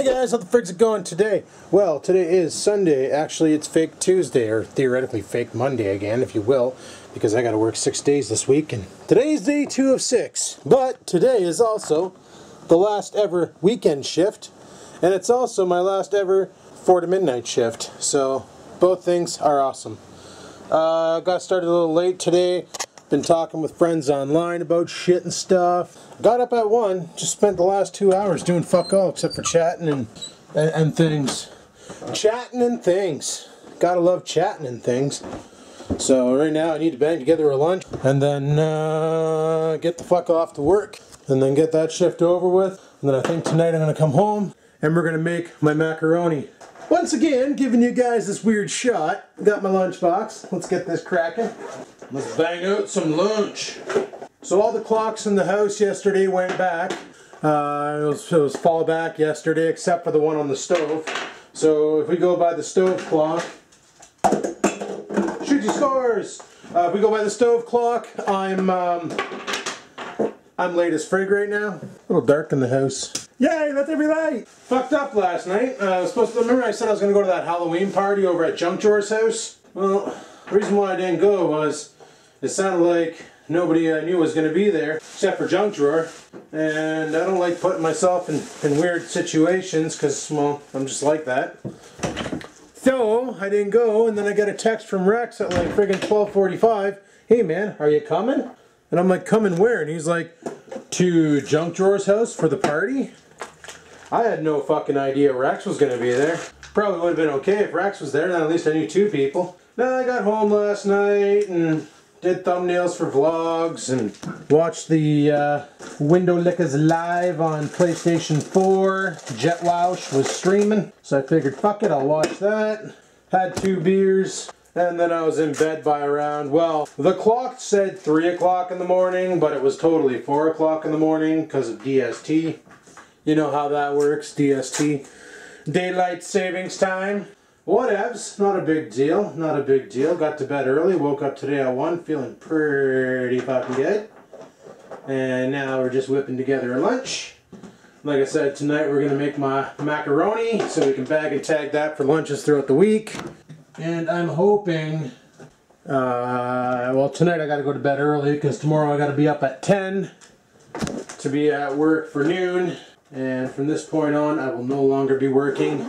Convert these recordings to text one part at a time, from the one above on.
Hey guys, how the frick's it going today? Well, today is Sunday. Actually, it's fake Tuesday, or theoretically fake Monday again, if you will, because I gotta work 6 days this week, and today's day 2 of 6. But today is also the last ever weekend shift, and it's also my last ever 4 to midnight shift, so both things are awesome. Got started a little late today. Been talking with friends online about shit and stuff. Got up at 1, just spent the last 2 hours doing fuck all except for chatting and things. Chatting and things. Gotta love chatting and things. So right now I need to bang together a lunch and then get the fuck off to work and then get that shift over with. And then I think tonight I'm gonna come home and we're gonna make my macaroni. Once again, giving you guys this weird shot. Got my lunchbox. Let's get this cracking. Let's bang out some lunch. So all the clocks in the house yesterday went back. It was fall back yesterday, except for the one on the stove. So if we go by the stove clock, shooty scores. If we go by the stove clock, I'm late as frig right now. A little dark in the house. Yay, let there be light! Fucked up last night. I was supposed to, remember I said I was going to go to that Halloween party over at Junk Drawer's house? Well, the reason why I didn't go was it sounded like nobody I knew was going to be there, except for Junk Drawer. And I don't like putting myself in weird situations, because, well, I'm just like that. So, I didn't go, and then I got a text from Rex at like friggin' 12:45. Hey man, are you coming? And I'm like, coming where? And he's like, to Junk Drawer's house for the party? I had no fucking idea Rex was going to be there. Probably would have been okay if Rex was there, then at least I knew 2 people. Then I got home last night and did thumbnails for vlogs and watched the Window Lickas live on PlayStation 4. JetWouch was streaming, so I figured fuck it, I'll watch that. Had 2 beers, and then I was in bed by around, well, the clock said 3 o'clock in the morning, but it was totally 4 o'clock in the morning because of DST. You know how that works, DST. Daylight savings time. Whatevs, not a big deal, not a big deal. Got to bed early, woke up today at 1, feeling pretty fucking good. And now we're just whipping together a lunch. Like I said, tonight we're going to make my macaroni, so we can bag and tag that for lunches throughout the week. And I'm hoping, well tonight I got to go to bed early, because tomorrow I got to be up at 10 to be at work for noon. And from this point on, I will no longer be working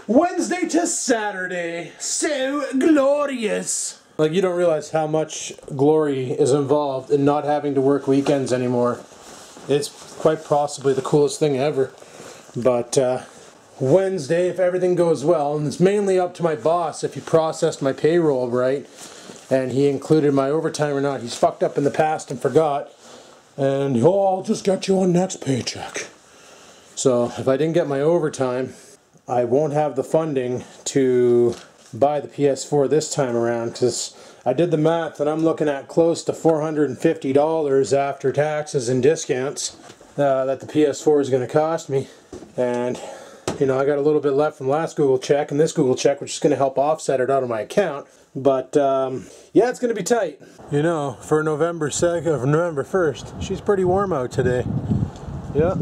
Wednesday to Saturday. So glorious! Like, you don't realize how much glory is involved in not having to work weekends anymore. It's quite possibly the coolest thing ever. But Wednesday, if everything goes well, and it's mainly up to my boss if he processed my payroll right, and he included my overtime or not. He's fucked up in the past and forgot. And, oh, I'll just get you on next paycheck. So, if I didn't get my overtime, I won't have the funding to buy the PS4 this time around, because I did the math and I'm looking at close to $450 after taxes and discounts that the PS4 is going to cost me. And, you know, I got a little bit left from last Google check and this Google check, which is going to help offset it out of my account. But, yeah, it's going to be tight. You know, for November 2nd, or November 1st, she's pretty warm out today. Yeah,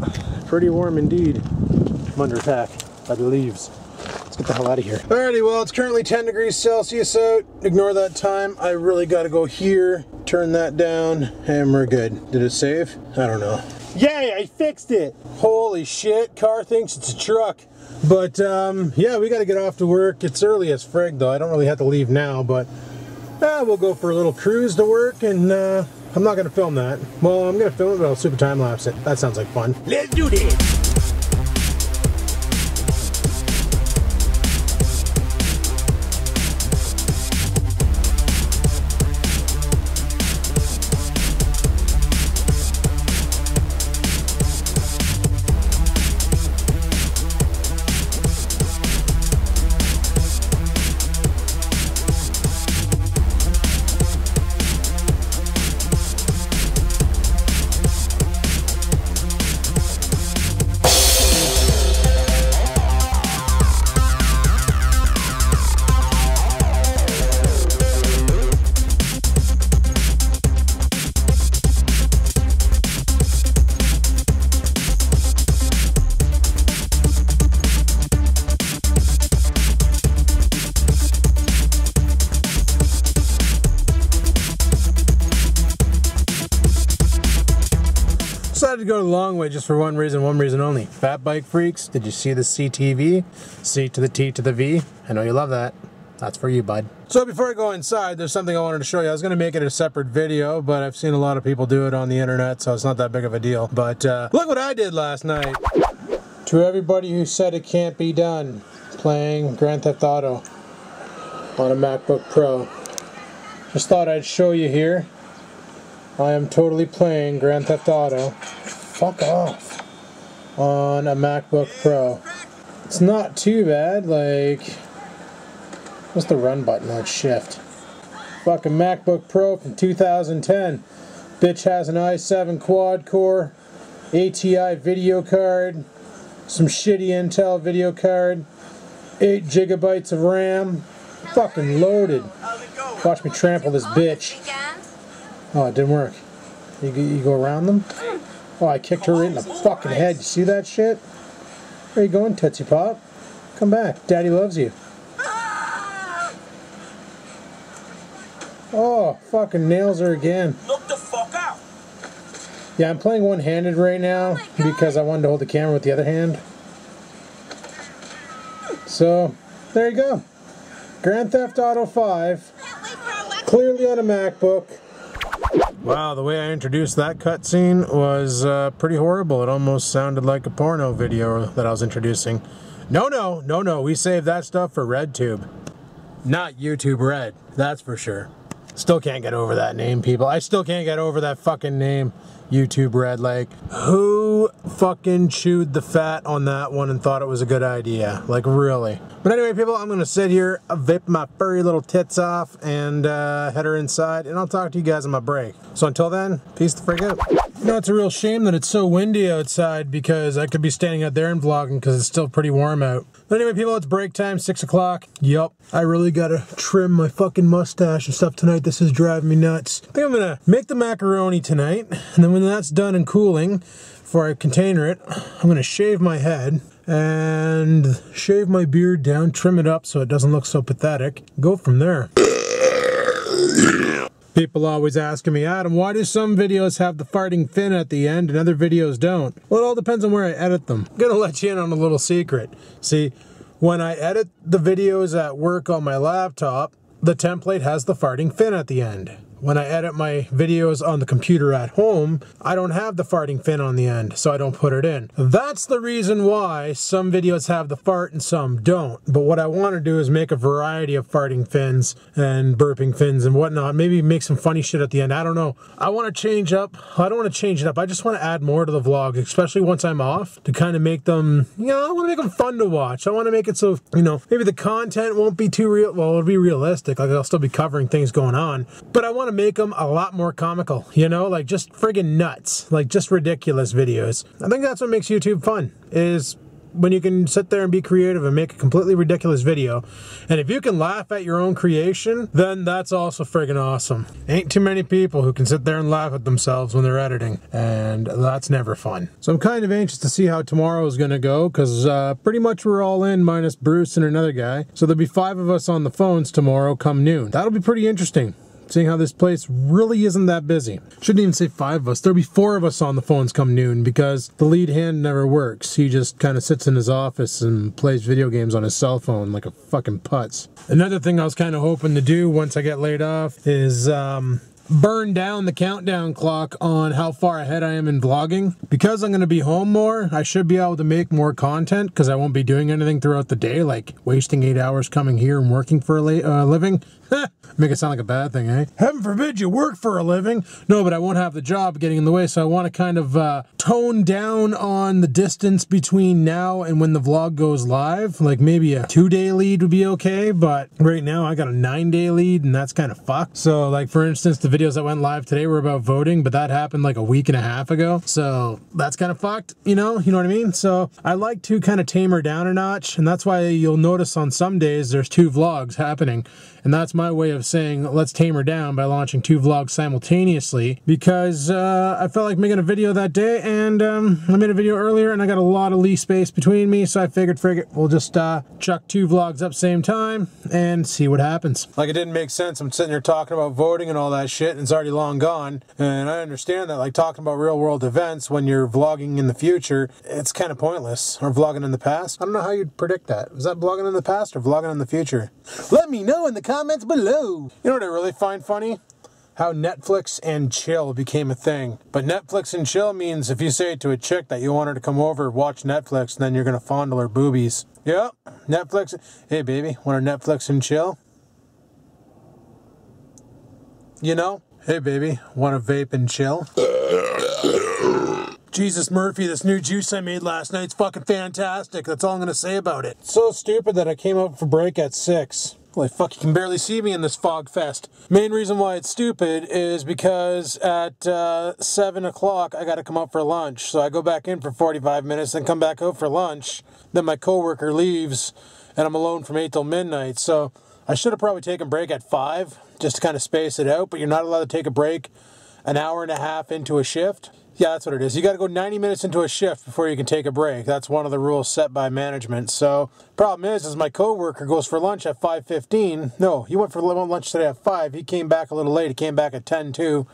pretty warm indeed. I'm under attack by the leaves. Let's get the hell out of here. Alrighty, well, it's currently 10 degrees Celsius out. Ignore that time. I really got to go here, turn that down, and we're good. Did it save? I don't know. Yay, I fixed it! Holy shit, car thinks it's a truck. But, yeah, we got to get off to work. It's early as frig, though. I don't really have to leave now, but we'll go for a little cruise to work, and I'm not going to film that. Well, I'm going to film it, but I'll super time-lapse it. That sounds like fun. Let's do this! to go the long way just for one reason only. Fat bike freaks, did you see the CTV? C to the T to the V? I know you love that. That's for you, bud. So before I go inside, there's something I wanted to show you. I was going to make it a separate video, but I've seen a lot of people do it on the internet, so it's not that big of a deal. But look what I did last night. To everybody who said it can't be done, playing Grand Theft Auto on a MacBook Pro. Just thought I'd show you here. I am totally playing Grand Theft Auto. Fuck off. On a MacBook Pro. It's not too bad, like... What's the run button? Oh, it's shift. Fucking MacBook Pro from 2010. Bitch has an i7 quad core, ATI video card, some shitty Intel video card, 8 gigabytes of RAM. Fucking loaded. Watch me trample this bitch. Oh, it didn't work. You go around them? Oh, I kicked her right in the fucking head. You see that shit? Where you going, Tootsie Pop? Come back. Daddy loves you. Oh, fucking nails her again. Look the fuck out. Yeah, I'm playing one-handed right now because I wanted to hold the camera with the other hand. So, there you go. Grand Theft Auto 5. Clearly on a MacBook. Wow, the way I introduced that cutscene was pretty horrible. It almost sounded like a porno video that I was introducing. No, we saved that stuff for RedTube. Not YouTube Red, that's for sure. Still can't get over that name, people. I still can't get over that fucking name, YouTube Red. Like, who fucking chewed the fat on that one and thought it was a good idea? Like, really? But anyway, people, I'm gonna sit here, vape my furry little tits off, and head her inside, and I'll talk to you guys on my break. So until then, peace the frick out. You know, it's a real shame that it's so windy outside because I could be standing out there and vlogging because it's still pretty warm out. But anyway, people, it's break time, 6 o'clock. Yup, I really gotta trim my fucking mustache and stuff tonight. This is driving me nuts. I think I'm gonna make the macaroni tonight, and then when that's done and cooling, before I container it, I'm gonna shave my head and shave my beard down, trim it up so it doesn't look so pathetic. Go from there. People always asking me, Adam, why do some videos have the farting fin at the end and other videos don't? Well, it all depends on where I edit them. I'm gonna let you in on a little secret. See, when I edit the videos at work on my laptop, the template has the farting fin at the end. When I edit my videos on the computer at home, I don't have the farting fin on the end, so I don't put it in. That's the reason why some videos have the fart and some don't. But what I want to do is make a variety of farting fins and burping fins and whatnot. Maybe make some funny shit at the end. I don't know. I want to change up. I don't want to change it up. I just want to add more to the vlog, especially once I'm off, to kind of make them, you know, I want to make them fun to watch. I want to make it so, you know, maybe the content won't be too real. Well, it'll be realistic. Like, I'll still be covering things going on. But I want to make them a lot more comical, you know, like just friggin' nuts, like just ridiculous videos. I think that's what makes YouTube fun, is when you can sit there and be creative and make a completely ridiculous video. And if you can laugh at your own creation, then that's also friggin' awesome. Ain't too many people who can sit there and laugh at themselves when they're editing, and that's never fun. So I'm kind of anxious to see how tomorrow is gonna go, because pretty much we're all in minus Bruce and another guy. So there'll be 5 of us on the phones tomorrow come noon. That'll be pretty interesting, seeing how this place really isn't that busy. Shouldn't even say 5 of us. There'll be 4 of us on the phones come noon because the lead hand never works. He just kind of sits in his office and plays video games on his cell phone like a fucking putz. Another thing I was kind of hoping to do once I get laid off is burn down the countdown clock on how far ahead I am in vlogging. Because I'm going to be home more, I should be able to make more content because I won't be doing anything throughout the day, like wasting 8 hours coming here and working for a living. Make it sound like a bad thing, eh? Heaven forbid you work for a living. No, but I won't have the job getting in the way, so I want to kind of tone down on the distance between now and when the vlog goes live. Like maybe a 2-day lead would be okay, but right now I got a 9-day lead and that's kind of fucked. So like for instance, the videos that went live today were about voting, but that happened like a week and a half ago. So that's kind of fucked, you know what I mean? So I like to kind of tame her down a notch, and that's why you'll notice on some days there's 2 vlogs happening. And that's my way of saying let's tame her down by launching 2 vlogs simultaneously, because I felt like making a video that day, and I made a video earlier and I got a lot of lease space between me, so I figured we'll just chuck 2 vlogs up same time and see what happens. Like, it didn't make sense. I'm sitting here talking about voting and all that shit, shit and it's already long gone. And I understand that, like, talking about real world events when you're vlogging in the future, it's kind of pointless. Or vlogging in the past. I don't know how you'd predict that. Was that vlogging in the past or vlogging in the future? Let me know in the comments below. You know what I really find funny? How Netflix and chill became a thing. But Netflix and chill means if you say to a chick that you want her to come over, watch Netflix, then you're going to fondle her boobies. Yep, Netflix. Hey baby, want to Netflix and chill? You know? Hey baby, want to vape and chill? Jesus Murphy, this new juice I made last night's fucking fantastic. That's all I'm going to say about it. So stupid that I came out for break at 6. Holy fuck, you can barely see me in this fog fest. Main reason why it's stupid is because at 7 o'clock I gotta come out for lunch. So I go back in for 45 minutes, then come back out for lunch. Then my coworker leaves and I'm alone from 8 till midnight. So I should have probably taken a break at 5 just to kind of space it out, but you're not allowed to take a break an hour and a half into a shift. Yeah, that's what it is. You got to go 90 minutes into a shift before you can take a break. That's one of the rules set by management. So, problem is my coworker goes for lunch at 5:15. No, he went for lunch today at 5. He came back a little late. He came back at 10 to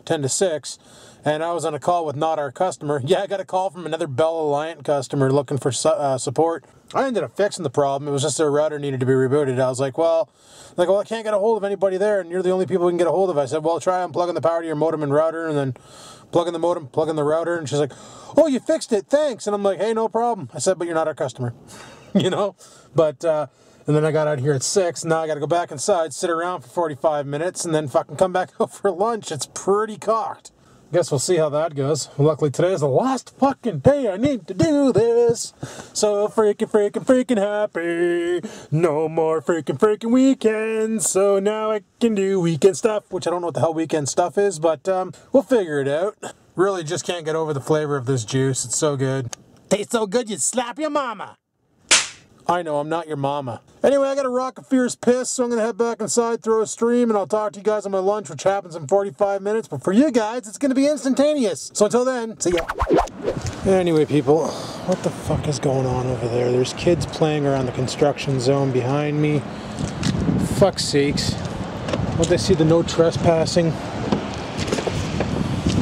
6. And I was on a call with not our customer. Yeah, I got a call from another Bell Alliant customer looking for support. I ended up fixing the problem. It was just their router needed to be rebooted. I was like, well, I can't get a hold of anybody there, and you're the only people we can get a hold of. I said, well, try unplugging the power to your modem and router, and then plug in the modem, plug in the router. And she's like, oh, you fixed it, thanks. And I'm like, hey, no problem. I said, but you're not our customer, you know? But, and then I got out here at 6, and now I got to go back inside, sit around for 45 minutes, and then fucking come back out for lunch. It's pretty cocked. Guess we'll see how that goes. Luckily today is the last fucking day I need to do this. So freaking happy. No more freaking weekends. So now I can do weekend stuff, which I don't know what the hell weekend stuff is, but we'll figure it out. Really just can't get over the flavor of this juice. It's so good. Tastes so good you'd slap your mama. I know, I'm not your mama. Anyway, I gotta rock a fierce piss, so I'm gonna head back inside, throw a stream, and I'll talk to you guys on my lunch, which happens in 45 minutes. But for you guys, it's gonna be instantaneous. So until then, see ya. Anyway, people, what the fuck is going on over there? There's kids playing around the construction zone behind me. Fuck's sakes. Won't they see the no trespassing?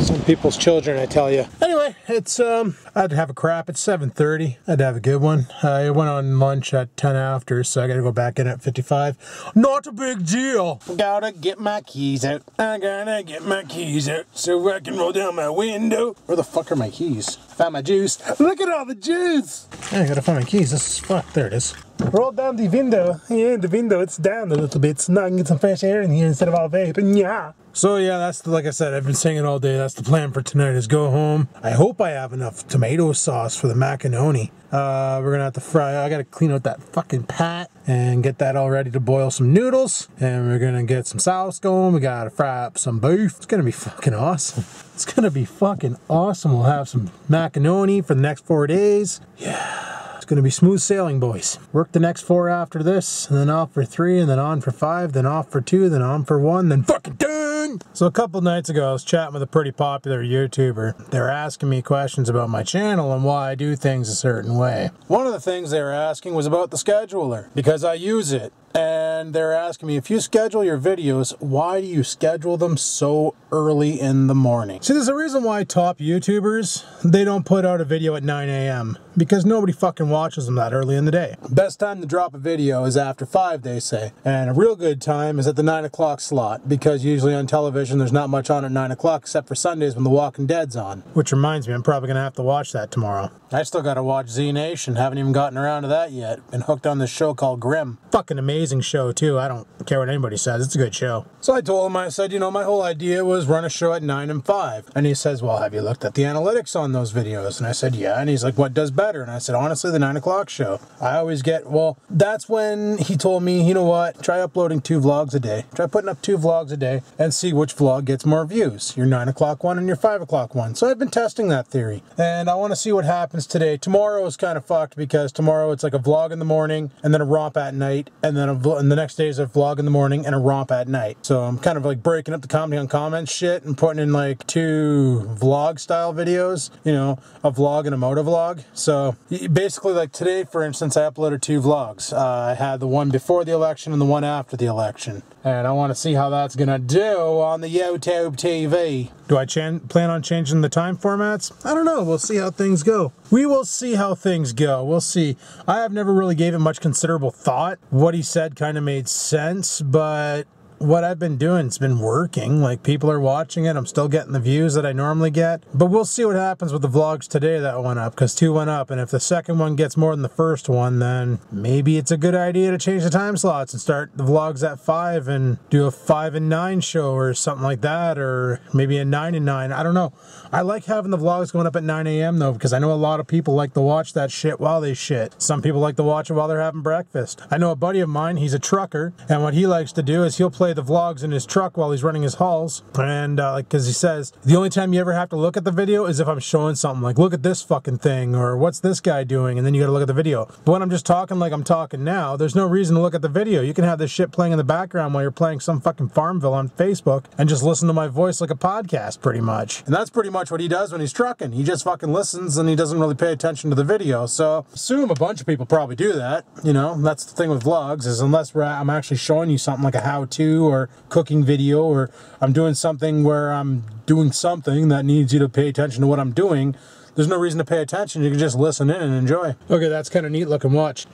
Some people's children, I tell you. Anyway, it's, I'd have a crap at 7:30. I'd have a good one. I went on lunch at 10 after, so I gotta go back in at 55. Not a big deal. Gotta get my keys out. I gotta get my keys out so I can roll down my window. Where the fuck are my keys? Found my juice. Look at all the juice. I gotta find my keys. This is fuck. There it is. Roll down the window. Yeah, the window, it's down a little bit, so now I can get some fresh air in here instead of all vaping. Yeah. So yeah, that's like I said, I've been saying it all day. That's the plan for tonight is go home. I hope I have enough tomato sauce for the macaroni. We're gonna have to fry. I gotta clean out that fucking pat and get that all ready to boil some noodles. And we're gonna get some sauce going. We gotta fry up some beef. It's gonna be fucking awesome. It's gonna be fucking awesome. We'll have some macaroni for the next 4 days. Yeah. It's going to be smooth sailing, boys. Work the next 4 after this, and then off for 3, and then on for 5, then off for 2, then on for 1, then fucking done! So a couple nights ago, I was chatting with a pretty popular YouTuber. They were asking me questions about my channel and why I do things a certain way. One of the things they were asking was about the scheduler, because I use it. And they're asking me, if you schedule your videos, why do you schedule them so early in the morning? See, there's a reason why top YouTubers, they don't put out a video at 9 a.m. because nobody fucking watches them that early in the day. Best time to drop a video is after 5, they say. And a real good time is at the 9 o'clock slot, because usually on television there's not much on at 9 o'clock except for Sundays when The Walking Dead's on. Which reminds me, I'm probably going to have to watch that tomorrow. I still got to watch Z Nation, haven't even gotten around to that yet. Been hooked on this show called Grimm. Fucking amazing show too, I don't care what anybody says, it's a good show. So I told him, I said, you know, my whole idea was run a show at 9 and 5. And he says, well, have you looked at the analytics on those videos? And I said, yeah. And he's like, what does better? And I said, honestly, the 9 o'clock show. I always get, well, that's when he told me, you know what, try uploading 2 vlogs a day. Try putting up 2 vlogs a day and see which vlog gets more views. Your 9 o'clock one and your 5 o'clock one. So I've been testing that theory. And I want to see what happens today. Tomorrow is kind of fucked because tomorrow it's like a vlog in the morning and then a romp at night and then a and the next day is a vlog in the morning and a romp at night. So I'm kind of like breaking up the comedy on comments shit and putting in like 2 vlog style videos, you know, a vlog and a moto vlog. So basically, like today, for instance, I uploaded 2 vlogs. I had the one before the election and the one after the election. And I want to see how that's going to do on the YouTube TV. Do I plan on changing the time formats? I don't know. We'll see how things go. We will see how things go. We'll see. I have never really gave it much considerable thought. What he said kind of made sense, but what I've been doing, it's been working. Like, people are watching it. I'm still getting the views that I normally get. But we'll see what happens with the vlogs today that went up, because 2 went up. And if the second one gets more than the first one, then maybe it's a good idea to change the time slots and start the vlogs at 5 and do a 5 and 9 show or something like that, or maybe a 9 and 9. I don't know. I like having the vlogs going up at 9 a.m. though, because I know a lot of people like to watch that shit while they shit. Some people like to watch it while they're having breakfast. I know a buddy of mine, he's a trucker, and what he likes to do is he'll play the vlogs in his truck while he's running his hauls. And like, because he says the only time you ever have to look at the video is if I'm showing something, like, look at this fucking thing, or what's this guy doing, and then you gotta look at the video. But when I'm just talking like I'm talking now, there's no reason to look at the video. You can have this shit playing in the background while you're playing some fucking Farmville on Facebook and just listen to my voice like a podcast, pretty much. And that's pretty much what he does when he's trucking. He just fucking listens and he doesn't really pay attention to the video. So assume a bunch of people probably do that. You know, that's the thing with vlogs, is unless I'm actually showing you something like a how-to or cooking video, or I'm doing something where I'm doing something that needs you to pay attention to what I'm doing, there's no reason to pay attention. You can just listen in and enjoy. Okay, that's kind of neat looking. Watch.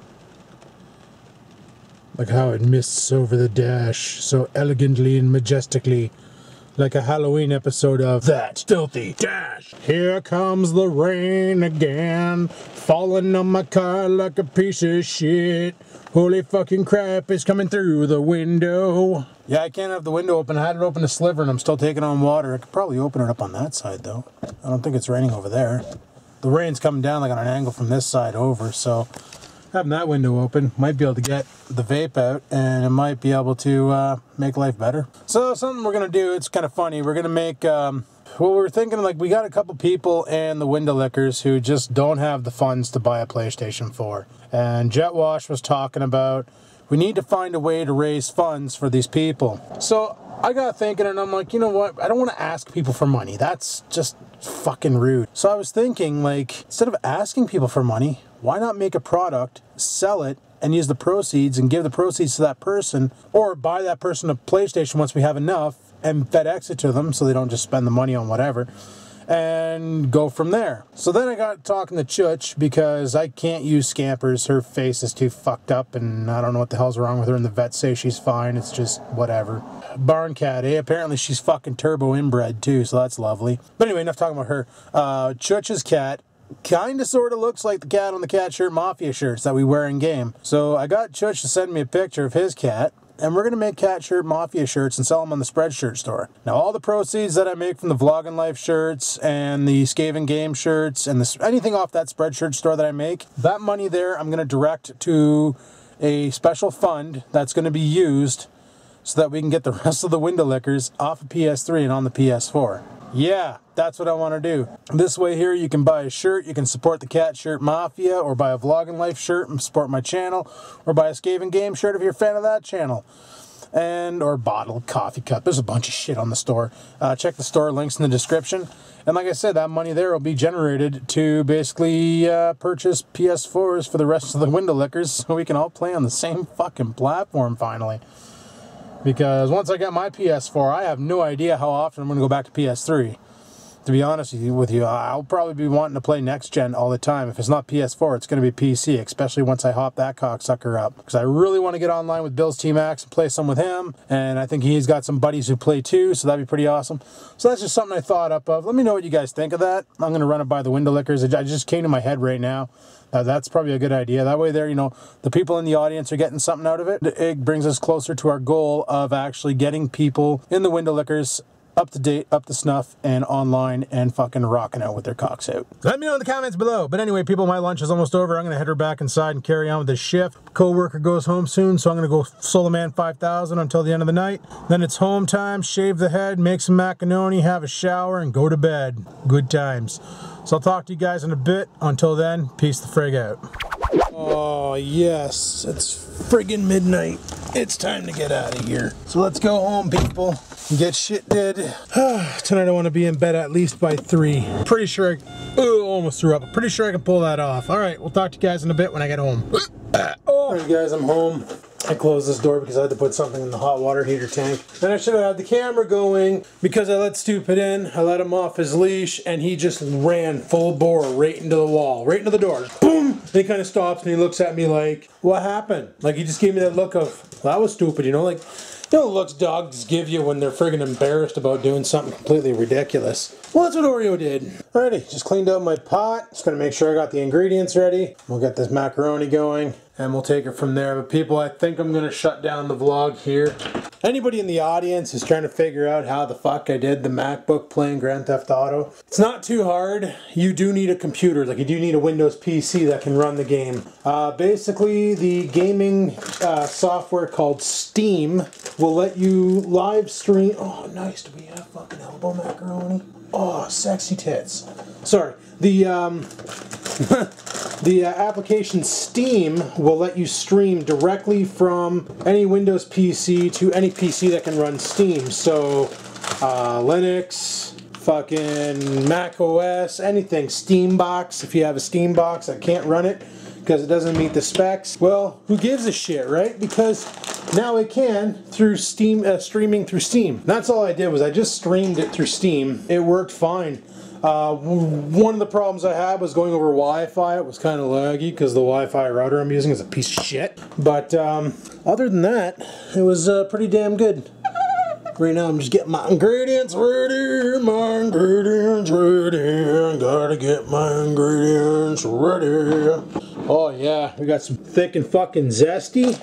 Like how it mists over the dash so elegantly and majestically, like a Halloween episode of That Stealthy Dash. Here comes the rain again, falling on my car like a piece of shit. Holy fucking crap, it's coming through the window. Yeah, I can't have the window open. I had it open a sliver and I'm still taking on water. I could probably open it up on that side though. I don't think it's raining over there. The rain's coming down like on an angle from this side over, so having that window open might be able to get the vape out, and it might be able to make life better. So something we're going to do, it's kind of funny. We're going to make, well, we're thinking, like, we got a couple people and the window lickers who just don't have the funds to buy a PlayStation 4. And Jet Wash was talking about, we need to find a way to raise funds for these people. So I got thinking, and I'm like, you know what? I don't want to ask people for money. That's just fucking rude. So I was thinking, like, instead of asking people for money, why not make a product, sell it, and use the proceeds and give the proceeds to that person, or buy that person a PlayStation once we have enough and FedEx it to them so they don't just spend the money on whatever, and go from there. So then I got talking to Chutch, because I can't use Scampers. Her face is too fucked up and I don't know what the hell's wrong with her, and the vets say she's fine. It's just whatever. Barn cat, eh? Apparently she's fucking turbo inbred too, so that's lovely. But anyway, enough talking about her. Chutch's cat kind of sort of looks like the cat on the Cat Shirt Mafia shirts that we wear in game. So I got Chutch to send me a picture of his cat, and we're going to make Cat Shirt Mafia shirts and sell them on the Spreadshirt store. Now, all the proceeds that I make from the Vloggin' Life shirts and the Skaven Game shirts and anything off that Spreadshirt store that I make, that money there I'm going to direct to a special fund that's going to be used so that we can get the rest of the window lickers off of PS3 and on the PS4. Yeah, that's what I want to do. This way here, you can buy a shirt, you can support the Cat Shirt Mafia, or buy a Vloggin' Life shirt and support my channel, or buy a Skaven Game shirt if you're a fan of that channel. And, or bottle, coffee cup. There's a bunch of shit on the store. Check the store links in the description. And like I said, that money there will be generated to basically purchase PS4s for the rest of the window lickers so we can all play on the same fucking platform finally. Because once I get my PS4, I have no idea how often I'm going to go back to PS3. To be honest with you, I'll probably be wanting to play next gen all the time. If it's not PS4, it's going to be PC, especially once I hop that cocksucker up. Because I really want to get online with Bill's Team X and play some with him. And I think he's got some buddies who play too, so that'd be pretty awesome. So that's just something I thought up of. Let me know what you guys think of that. I'm going to run it by the window lickers. It just came to my head right now. That's probably a good idea. That way there, you know, the people in the audience are getting something out of it. It brings us closer to our goal of actually getting people in the window lickers up to date, up to snuff, and online, and fucking rocking out with their cocks out. Let me know in the comments below. But anyway, people, my lunch is almost over. I'm going to head her back inside and carry on with this shift. Co-worker goes home soon, so I'm going to go Solo Man 5000 until the end of the night. Then it's home time, shave the head, make some macaroni, have a shower, and go to bed. Good times. So I'll talk to you guys in a bit. Until then, peace the frig out. Oh, yes. It's friggin' midnight. It's time to get out of here. So let's go home, people, and get shit did. Tonight I want to be in bed at least by 3. Pretty sure almost threw up. Pretty sure I can pull that off. All right, we'll talk to you guys in a bit when I get home. All right, guys, I'm home. I closed this door because I had to put something in the hot water heater tank. And I should have had the camera going because I let Stupid in. I let him off his leash and he just ran full bore right into the wall, right into the door. Boom! And he kind of stops and he looks at me like, what happened? Like he just gave me that look of, well, that was stupid, you know, like, you know, looks dogs give you when they're friggin' embarrassed about doing something completely ridiculous. Well, that's what Oreo did. Alrighty, just cleaned out my pot. Just gonna make sure I got the ingredients ready. We'll get this macaroni going and we'll take it from there. But people, I think I'm gonna shut down the vlog here. Anybody in the audience is trying to figure out how the fuck I did the MacBook playing Grand Theft Auto, it's not too hard. You do need a computer, like you do need a Windows PC that can run the game. Basically, the gaming software called Steam will let you live stream. Oh, nice. Do we have fucking elbow macaroni? Oh, sexy tits. Sorry. The application Steam will let you stream directly from any Windows PC to any PC that can run Steam. So, Linux, fucking Mac OS, anything. Steambox, if you have a Steambox that can't run it because it doesn't meet the specs. Well, who gives a shit, right? Because now it can through Steam, streaming through Steam. That's all I did was I just streamed it through Steam. It worked fine. One of the problems I had was going over Wi-Fi. It was kind of laggy because the Wi-Fi router I'm using is a piece of shit. But other than that, it was pretty damn good. Right now I'm just getting my ingredients ready. Gotta get my ingredients ready. Oh yeah, we got some thick and fucking zesty.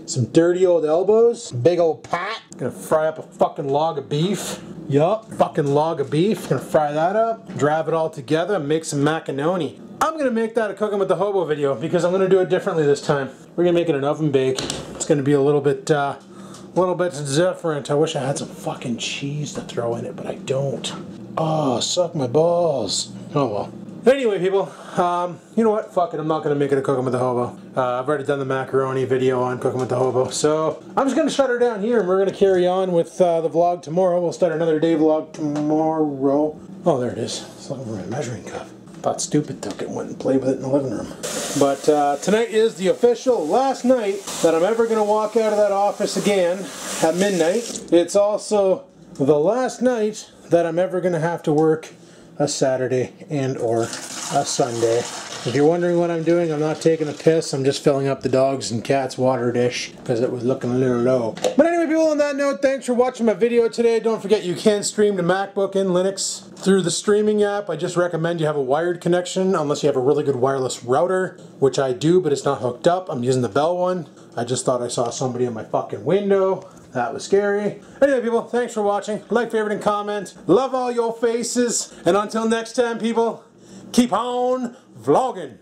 Some dirty old elbows. Big old pot. Gonna fry up a fucking log of beef. Yup, fucking log of beef. Gonna fry that up. Drive it all together and make some macaroni. I'm gonna make that a cooking with the hobo video because I'm gonna do it differently this time. We're gonna make it an oven bake. It's gonna be a little bit different. I wish I had some fucking cheese to throw in it, but I don't. Oh, suck my balls. Oh well. Anyway, people, you know what? Fuck it. I'm not going to make it a cooking with the hobo. I've already done the macaroni video on cooking with the hobo. So I'm just going to shut her down here and we're going to carry on with the vlog tomorrow. We'll start another day vlog tomorrow. Oh, there it is. It's looking for my measuring cup. Thought Stupid took it and went and played with it in the living room. But tonight is the official last night that I'm ever going to walk out of that office again at midnight. It's also the last night that I'm ever going to have to work a Saturday and or a Sunday. If you're wondering what I'm doing, I'm not taking a piss. I'm just filling up the dogs and cats water dish because it was looking a little low. But anyway, people, on that note, thanks for watching my video today. Don't forget you can stream to MacBook and Linux through the streaming app. I just recommend you have a wired connection unless you have a really good wireless router, which I do, but it's not hooked up. I'm using the Bell one. I just thought I saw somebody in my fucking window. That was scary. Anyway, people, thanks for watching. Like, favorite, and comment. Love all your faces. And until next time, people, keep on vlogging.